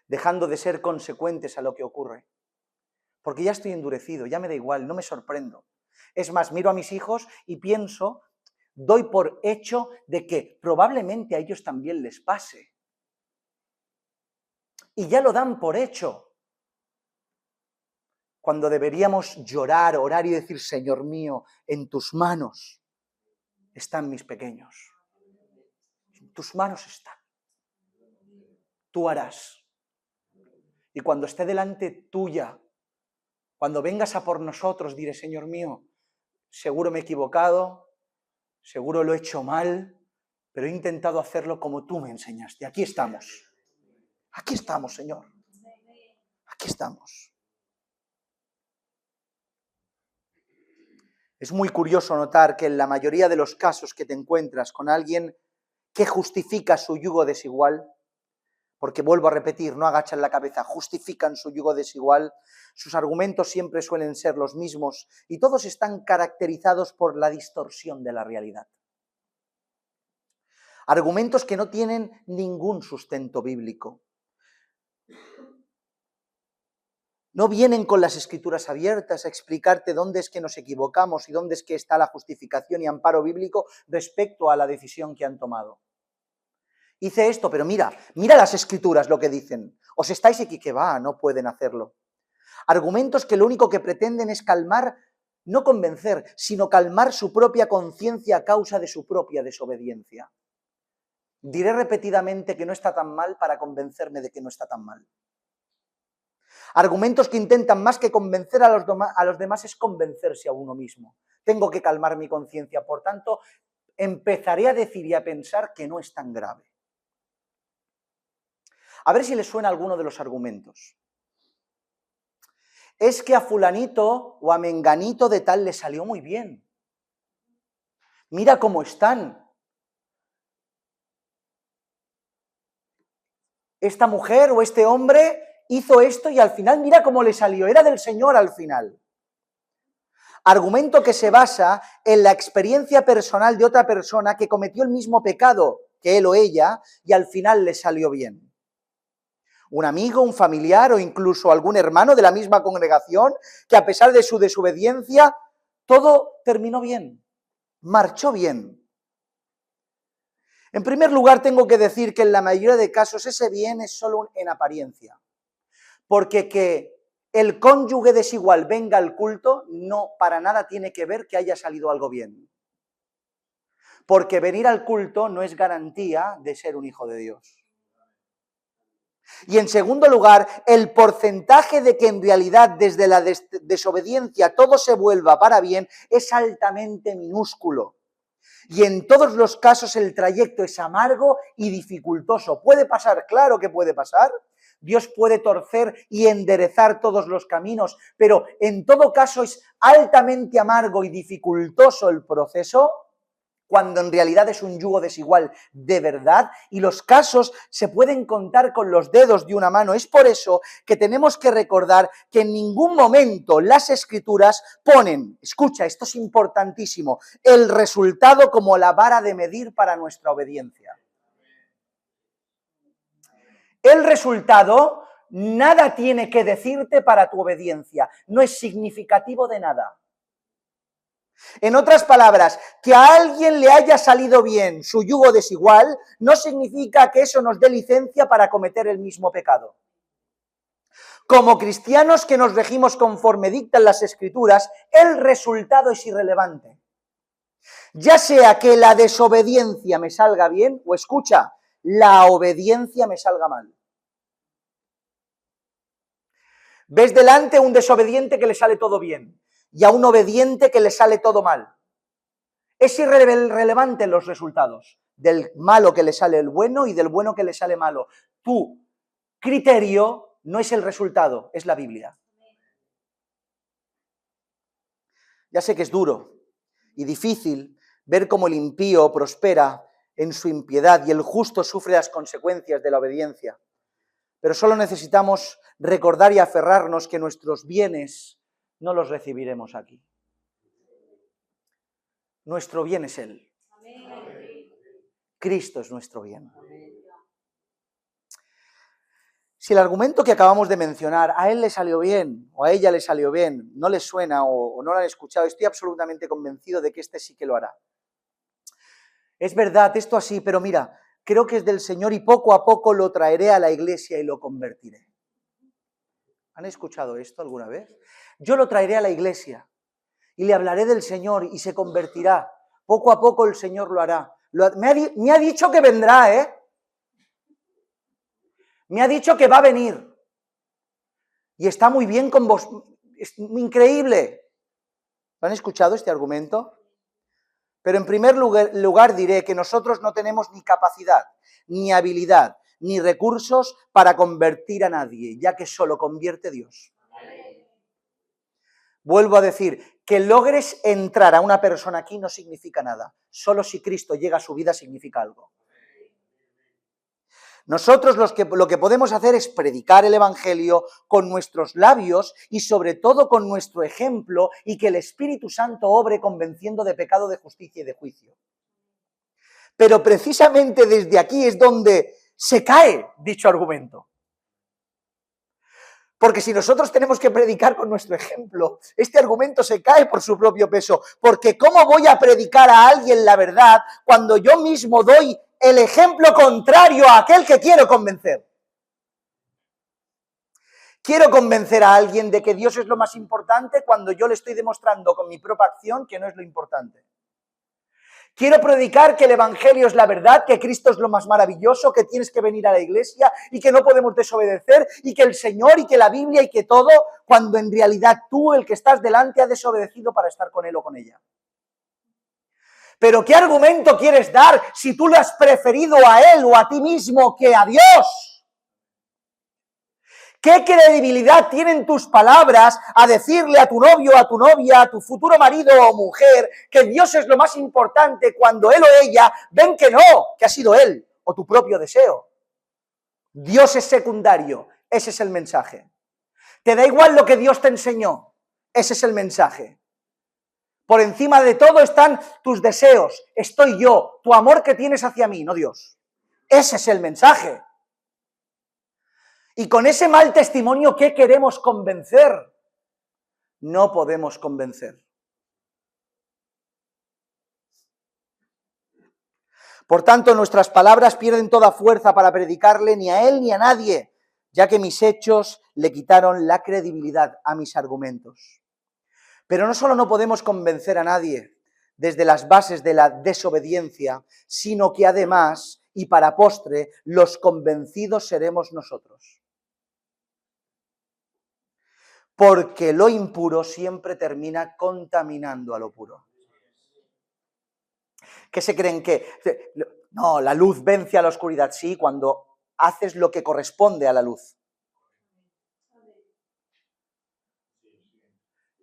dejando de ser consecuentes a lo que ocurre. Porque ya estoy endurecido, ya me da igual, no me sorprendo. Es más, miro a mis hijos y pienso, doy por hecho de que probablemente a ellos también les pase. Y ya lo dan por hecho. Cuando deberíamos llorar, orar y decir, Señor mío, en tus manos están mis pequeños. En tus manos están. Tú harás. Y cuando esté delante tuya, cuando vengas a por nosotros, diré, Señor mío, seguro me he equivocado, seguro lo he hecho mal, pero he intentado hacerlo como tú me enseñaste. Aquí estamos. Aquí estamos, Señor. Aquí estamos. Es muy curioso notar que en la mayoría de los casos que te encuentras con alguien que justifica su yugo desigual, porque vuelvo a repetir, no agachan la cabeza, justifican su yugo desigual, sus argumentos siempre suelen ser los mismos y todos están caracterizados por la distorsión de la realidad. Argumentos que no tienen ningún sustento bíblico. No vienen con las Escrituras abiertas a explicarte dónde es que nos equivocamos y dónde es que está la justificación y amparo bíblico respecto a la decisión que han tomado. Hice esto, pero mira las Escrituras lo que dicen. Os estáis aquí que va, no pueden hacerlo. Argumentos que lo único que pretenden es calmar, no convencer, sino calmar su propia conciencia a causa de su propia desobediencia. Diré repetidamente que no está tan mal para convencerme de que no está tan mal. Argumentos que intentan más que convencer a los demás es convencerse a uno mismo. Tengo que calmar mi conciencia, por tanto, empezaré a decir y a pensar que no es tan grave. A ver si les suena alguno de los argumentos. Es que a fulanito o a menganito de tal le salió muy bien. Mira cómo están. Esta mujer o este hombre hizo esto y al final mira cómo le salió. Era del Señor al final. Argumento que se basa en la experiencia personal de otra persona que cometió el mismo pecado que él o ella y al final le salió bien. Un amigo, un familiar o incluso algún hermano de la misma congregación que a pesar de su desobediencia, todo terminó bien, marchó bien. En primer lugar, tengo que decir que en la mayoría de casos ese bien es solo en apariencia, porque que el cónyuge desigual venga al culto, no para nada tiene que ver que haya salido algo bien. Porque venir al culto no es garantía de ser un hijo de Dios. Y en segundo lugar, el porcentaje de que en realidad desde la desobediencia todo se vuelva para bien es altamente minúsculo. Y en todos los casos el trayecto es amargo y dificultoso. ¿Puede pasar? Claro que puede pasar. Dios puede torcer y enderezar todos los caminos, pero en todo caso es altamente amargo y dificultoso el proceso, cuando en realidad es un yugo desigual de verdad, y los casos se pueden contar con los dedos de una mano. Es por eso que tenemos que recordar que en ningún momento las Escrituras ponen, escucha, esto es importantísimo, el resultado como la vara de medir para nuestra obediencia. El resultado nada tiene que decirte para tu obediencia, no es significativo de nada. En otras palabras, que a alguien le haya salido bien su yugo desigual no significa que eso nos dé licencia para cometer el mismo pecado. Como cristianos que nos regimos conforme dictan las Escrituras, el resultado es irrelevante. Ya sea que la desobediencia me salga bien o, escucha, la obediencia me salga mal. Ves delante un desobediente que le sale todo bien y a un obediente que le sale todo mal. Es irrelevante los resultados, del malo que le sale el bueno y del bueno que le sale malo. Tu criterio no es el resultado, es la Biblia. Ya sé que es duro y difícil ver cómo el impío prospera en su impiedad y el justo sufre las consecuencias de la obediencia. Pero solo necesitamos recordar y aferrarnos que nuestros bienes no los recibiremos aquí. Nuestro bien es Él. Cristo es nuestro bien. Si el argumento que acabamos de mencionar a él le salió bien o a ella le salió bien, no le suena o no lo han escuchado, estoy absolutamente convencido de que este sí que lo hará. Es verdad, esto así, pero mira, creo que es del Señor y poco a poco lo traeré a la iglesia y lo convertiré. ¿Han escuchado esto alguna vez? Yo lo traeré a la iglesia y le hablaré del Señor y se convertirá. Poco a poco el Señor lo hará. Me ha dicho que vendrá, ¿eh? Me ha dicho que va a venir. Y está muy bien con vos. Es increíble. ¿Han escuchado este argumento? Pero en primer lugar diré que nosotros no tenemos ni capacidad, ni habilidad, ni recursos para convertir a nadie, ya que solo convierte Dios. Vuelvo a decir, que logres entrar a una persona aquí no significa nada. Solo si Cristo llega a su vida significa algo. Nosotros lo que podemos hacer es predicar el Evangelio con nuestros labios y sobre todo con nuestro ejemplo y que el Espíritu Santo obre convenciendo de pecado, de justicia y de juicio. Pero precisamente desde aquí es donde se cae dicho argumento. Porque si nosotros tenemos que predicar con nuestro ejemplo, este argumento se cae por su propio peso. Porque ¿cómo voy a predicar a alguien la verdad cuando yo mismo doy el ejemplo contrario a aquel que quiero convencer? Quiero convencer a alguien de que Dios es lo más importante cuando yo le estoy demostrando con mi propia acción que no es lo importante. Quiero predicar que el Evangelio es la verdad, que Cristo es lo más maravilloso, que tienes que venir a la iglesia y que no podemos desobedecer y que el Señor y que la Biblia y que todo, cuando en realidad tú, el que estás delante, ha desobedecido para estar con él o con ella. Pero ¿qué argumento quieres dar si tú le has preferido a él o a ti mismo que a Dios? ¿Qué credibilidad tienen tus palabras a decirle a tu novio, a tu novia, a tu futuro marido o mujer que Dios es lo más importante cuando él o ella ven que no, que ha sido él o tu propio deseo? Dios es secundario, ese es el mensaje. ¿Te da igual lo que Dios te enseñó? Ese es el mensaje. Por encima de todo están tus deseos, estoy yo, tu amor que tienes hacia mí, no Dios. Ese es el mensaje. Y con ese mal testimonio, ¿qué queremos convencer? No podemos convencer. Por tanto, nuestras palabras pierden toda fuerza para predicarle ni a él ni a nadie, ya que mis hechos le quitaron la credibilidad a mis argumentos. Pero no solo no podemos convencer a nadie desde las bases de la desobediencia, sino que además, y para postre, los convencidos seremos nosotros. Porque lo impuro siempre termina contaminando a lo puro. ¿Qué se creen que? No, la luz vence a la oscuridad, sí, cuando haces lo que corresponde a la luz.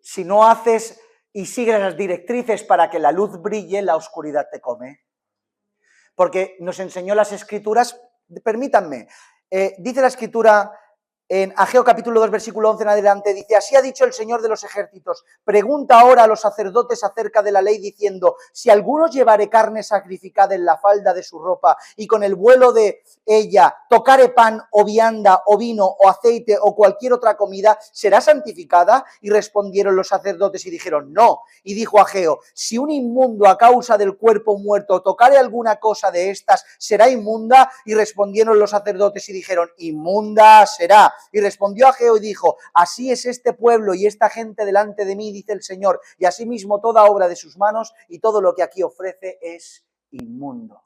Si no haces y sigues las directrices para que la luz brille, la oscuridad te come. Porque nos enseñó las Escrituras, permítanme, dice la Escritura en Ageo capítulo 2, versículo 11 en adelante, dice, así ha dicho el Señor de los ejércitos, pregunta ahora a los sacerdotes acerca de la ley diciendo, si alguno llevare carne sacrificada en la falda de su ropa y con el vuelo de ella tocare pan o vianda o vino o aceite o cualquier otra comida, ¿será santificada? Y respondieron los sacerdotes y dijeron, no. Y dijo Ageo, si un inmundo a causa del cuerpo muerto tocare alguna cosa de estas, ¿será inmunda? Y respondieron los sacerdotes y dijeron, inmunda será. Y respondió Ageo y dijo, así es este pueblo y esta gente delante de mí, dice el Señor, y asimismo toda obra de sus manos y todo lo que aquí ofrece es inmundo.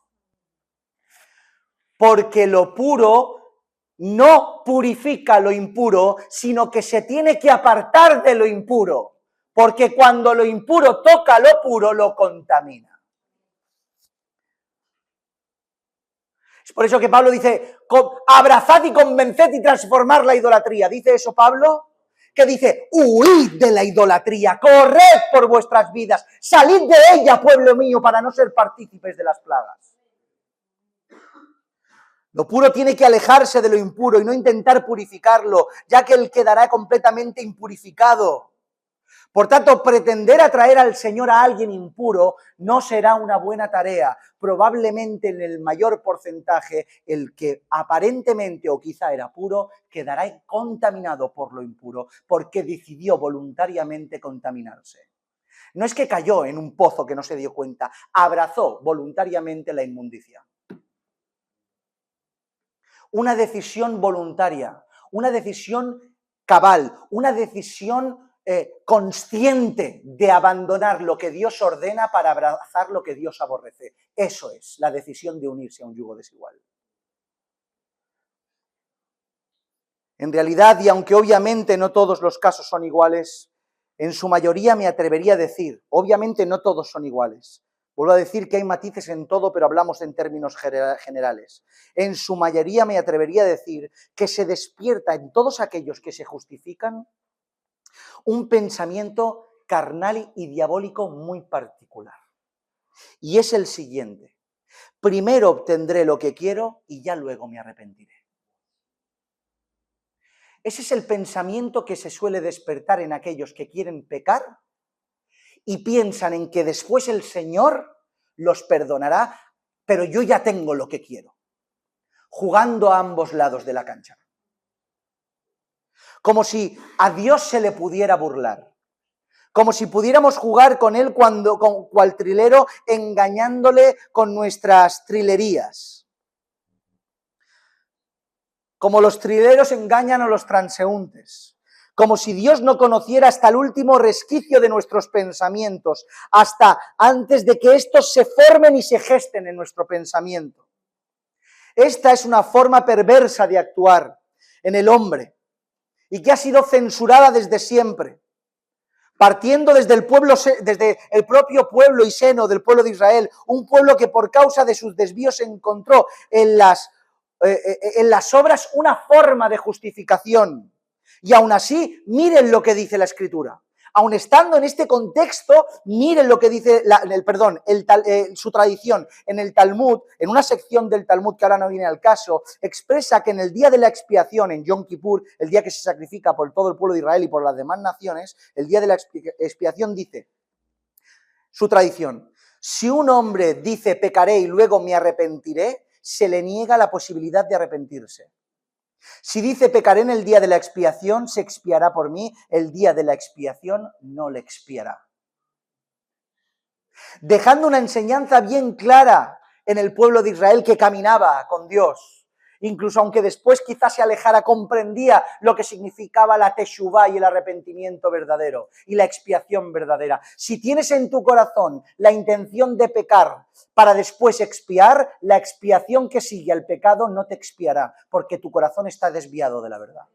Porque lo puro no purifica lo impuro, sino que se tiene que apartar de lo impuro, porque cuando lo impuro toca lo puro, lo contamina. Es por eso que Pablo dice, abrazad y convenced y transformar la idolatría. ¿Dice eso Pablo? Que dice, huid de la idolatría, corred por vuestras vidas, salid de ella, pueblo mío, para no ser partícipes de las plagas. Lo puro tiene que alejarse de lo impuro y no intentar purificarlo, ya que él quedará completamente impurificado. Por tanto, pretender atraer al Señor a alguien impuro no será una buena tarea. Probablemente en el mayor porcentaje, el que aparentemente o quizá era puro, quedará contaminado por lo impuro, porque decidió voluntariamente contaminarse. No es que cayó en un pozo que no se dio cuenta, abrazó voluntariamente la inmundicia. Una decisión voluntaria, una decisión cabal, una decisión consciente de abandonar lo que Dios ordena para abrazar lo que Dios aborrece. Eso es la decisión de unirse a un yugo desigual. En realidad, y aunque obviamente no todos los casos son iguales, en su mayoría me atrevería a decir, obviamente no todos son iguales. Vuelvo a decir que hay matices en todo, pero hablamos en términos generales. En su mayoría me atrevería a decir que se despierta en todos aquellos que se justifican un pensamiento carnal y diabólico muy particular. Y es el siguiente. Primero obtendré lo que quiero y ya luego me arrepentiré. Ese es el pensamiento que se suele despertar en aquellos que quieren pecar y piensan en que después el Señor los perdonará, pero yo ya tengo lo que quiero, jugando a ambos lados de la cancha. Como si a Dios se le pudiera burlar, como si pudiéramos jugar con él cual trilero, engañándole con nuestras trilerías. Como los trileros engañan a los transeúntes. Como si Dios no conociera hasta el último resquicio de nuestros pensamientos, hasta antes de que estos se formen y se gesten en nuestro pensamiento. Esta es una forma perversa de actuar en el hombre y que ha sido censurada desde siempre, partiendo desde el propio pueblo y seno del pueblo de Israel, un pueblo que por causa de sus desvíos encontró en las obras una forma de justificación. Y aún así, miren lo que dice la Escritura. Aun estando en este contexto, miren lo que dice su tradición. En el Talmud, en una sección del Talmud que ahora no viene al caso, expresa que en el día de la expiación, en Yom Kippur, el día que se sacrifica por todo el pueblo de Israel y por las demás naciones, el día de la expiación dice, su tradición, si un hombre dice pecaré y luego me arrepentiré, se le niega la posibilidad de arrepentirse. Si dice pecaré en el día de la expiación, se expiará por mí, el día de la expiación no le expiará. Dejando una enseñanza bien clara en el pueblo de Israel que caminaba con Dios incluso aunque después quizás se alejara, comprendía lo que significaba la teshuvá y el arrepentimiento verdadero y la expiación verdadera. Si tienes en tu corazón la intención de pecar para después expiar, la expiación que sigue al pecado no te expiará, porque tu corazón está desviado de la verdad.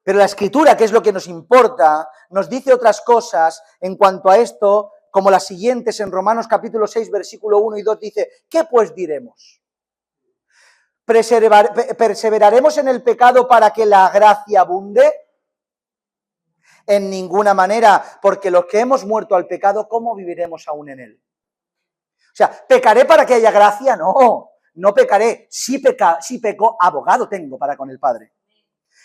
Pero la Escritura, que es lo que nos importa, nos dice otras cosas en cuanto a esto, como las siguientes en Romanos capítulo 6, versículo 1 y 2, dice, ¿qué pues diremos? ¿Perseveraremos en el pecado para que la gracia abunde? En ninguna manera, porque los que hemos muerto al pecado, ¿cómo viviremos aún en él? O sea, ¿pecaré para que haya gracia? No, no pecaré. Si peco, abogado tengo para con el Padre.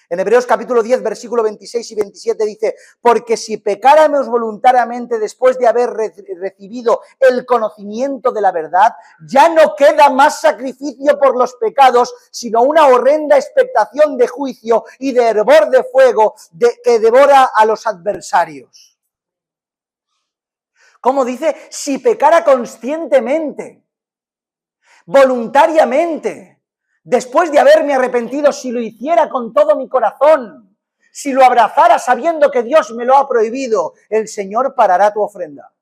En Hebreos capítulo 10, versículo 26 y 27 dice, porque si pecáramos voluntariamente después de haber recibido el conocimiento de la verdad, ya no queda más sacrificio por los pecados, sino una horrenda expectación de juicio y de hervor de fuego que devora a los adversarios. Como dice, si pecara conscientemente, voluntariamente, después de haberme arrepentido, si lo hiciera con todo mi corazón, si lo abrazara sabiendo que Dios me lo ha prohibido, el Señor parará tu ofrenda.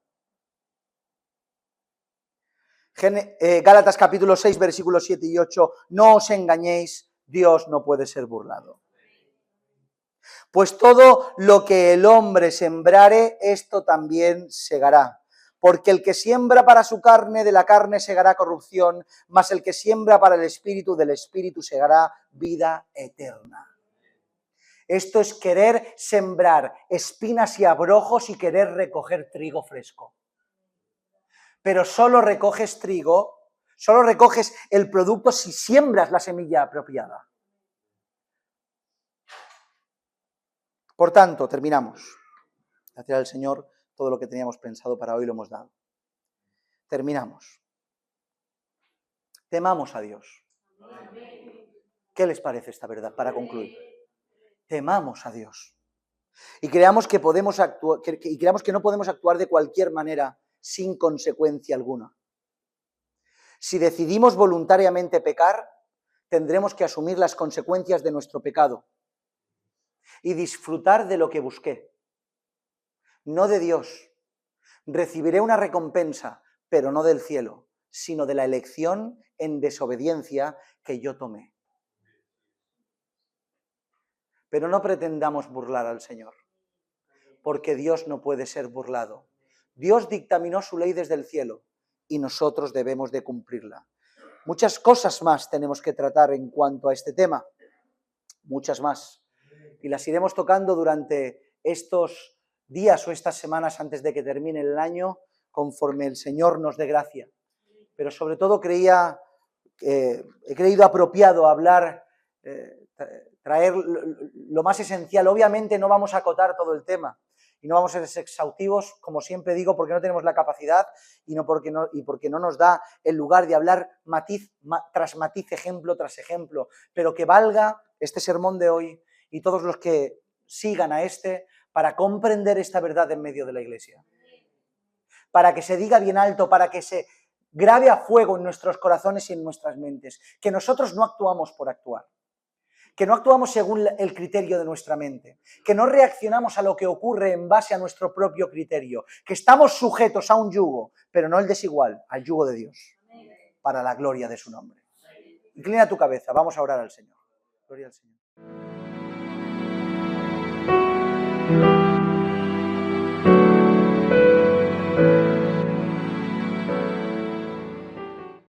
Gálatas capítulo 6, versículos 7 y 8, no os engañéis, Dios no puede ser burlado. Pues todo lo que el hombre sembrare, esto también segará. Porque el que siembra para su carne, de la carne segará corrupción, mas el que siembra para el Espíritu, del Espíritu segará vida eterna. Esto es querer sembrar espinas y abrojos y querer recoger trigo fresco. Pero solo recoges trigo, solo recoges el producto si siembras la semilla apropiada. Por tanto, terminamos. Gracias al Señor, todo lo que teníamos pensado para hoy lo hemos dado. Terminamos. Temamos a Dios. ¿Qué les parece esta verdad para concluir? Temamos a Dios. Y creamos que podemos actuar, y creamos que no podemos actuar de cualquier manera sin consecuencia alguna. Si decidimos voluntariamente pecar, tendremos que asumir las consecuencias de nuestro pecado y disfrutar de lo que busqué, no de Dios. Recibiré una recompensa, pero no del cielo, sino de la elección en desobediencia que yo tomé. Pero no pretendamos burlar al Señor, porque Dios no puede ser burlado. Dios dictaminó su ley desde el cielo y nosotros debemos de cumplirla. Muchas cosas más tenemos que tratar en cuanto a este tema, muchas más. Y las iremos tocando durante estos días o estas semanas antes de que termine el año, conforme el Señor nos dé gracia. Pero sobre todo he creído apropiado hablar, traer lo más esencial. Obviamente no vamos a acotar todo el tema y no vamos a ser exhaustivos, como siempre digo, porque no tenemos la capacidad y porque no nos da el lugar de hablar matiz tras matiz, ejemplo tras ejemplo, pero que valga este sermón de hoy y todos los que sigan a para comprender esta verdad en medio de la Iglesia. Para que se diga bien alto, para que se grabe a fuego en nuestros corazones y en nuestras mentes, que nosotros no actuamos por actuar, que no actuamos según el criterio de nuestra mente, que no reaccionamos a lo que ocurre en base a nuestro propio criterio, que estamos sujetos a un yugo, pero no el desigual, al yugo de Dios, para la gloria de su nombre. Inclina tu cabeza, vamos a orar al Señor. Gloria al Señor.